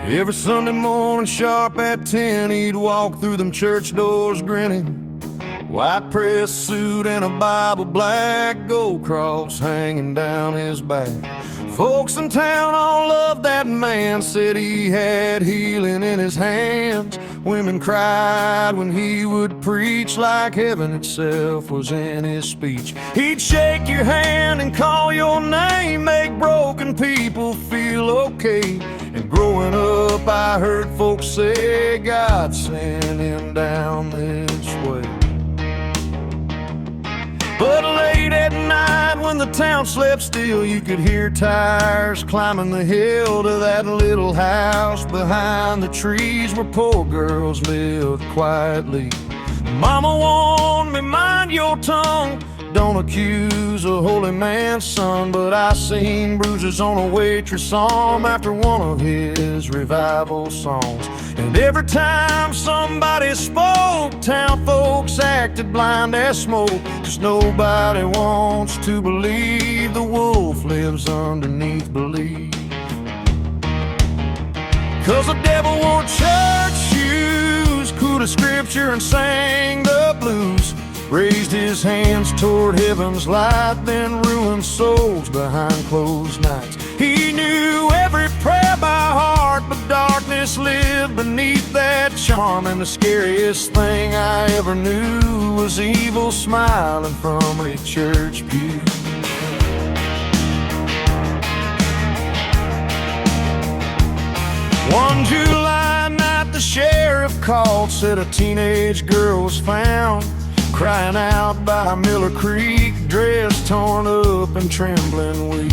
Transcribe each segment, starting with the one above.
Every Sunday morning sharp at 10, he'd walk through them church doors grinning. White press suit and a Bible, black gold cross hanging down his back. Folks in town all loved that man, said he had healing in his hands. Women cried when he would preach, like heaven itself was in his speech. He'd shake your hand and call your name, make broken people feel okay. And growing up I heard folks say God sent him down this way. But late at night when the town slept still, you could hear tires climbing the hill to that little house behind the trees where poor girls lived quietly. Mama warned me, mind your tongue, don't accuse a holy man's son. But I seen bruises on a waitress' arm after one of his revival songs. And every time somebody spoke, town folks acted blind as smoke. 'Cause nobody wants to believe the wolf lives underneath belief. 'Cause the devil wore church shoes, quoted scripture and sang the blues, raised his hands toward heaven's light, then ruined souls behind closed nights. He knew every prayer by heart, but darkness lived beneath that charm. And the scariest thing I ever knew was evil smiling from a church pew. One July night the sheriff called, said a teenage girl was found crying out by Miller Creek, dress torn up and trembling weak.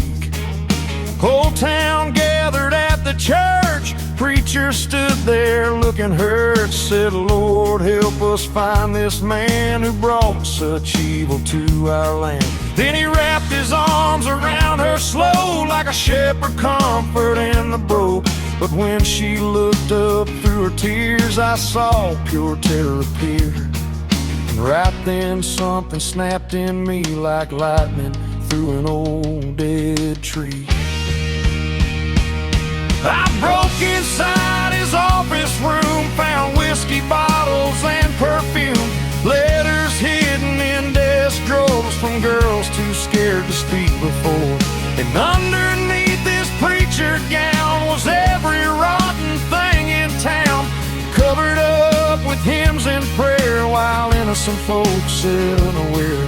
Whole town gathered at the church, preacher stood there looking hurt, said, Lord help us find this man who brought such evil to our land. Then he wrapped his arms around her slow, like a shepherd comforting the broke. But when she looked up through her tears, I saw pure terror appear. And right then something snapped in me like lightning through an old dead tree. I broke inside his office room, found whiskey bottles and perfume, letters hidden in desk drawers from girls too scared to speak before. And underneath this preacher gown was every rotten thing in town, covered up with hymns and prayer while innocent folks sit unaware.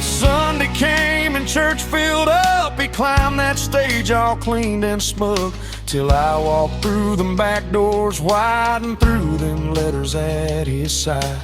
Sunday came and church filled up. He climbed that stage all cleaned and smug, till I walked through them back doors wide and threw them letters at his side.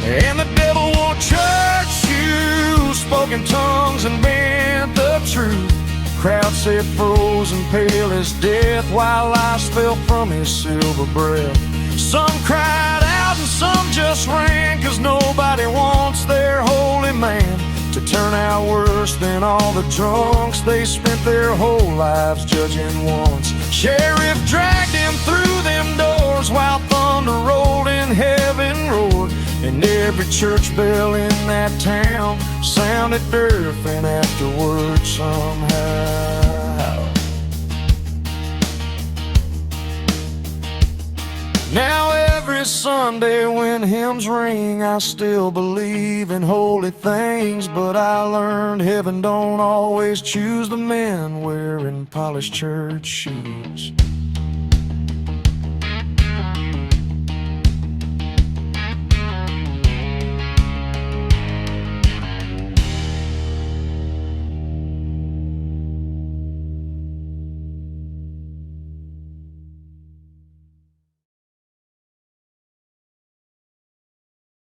And the devil wore church shoes, spoke in tongues and bent the truth. Crowd sat frozen pale as death, while lies fell from his silver breath. Some cried out and some just ran, 'cause nobody wants their holy man to turn out worse than all the drunks they spent their whole lives judging once. Sheriff dragged him through them doors while thunder rolled and heaven roared. And every church bell in that town sounded different afterwards somehow. Now every Sunday when hymns ring, I still believe in holy things. But I learned heaven don't always choose the men wearing polished church shoes.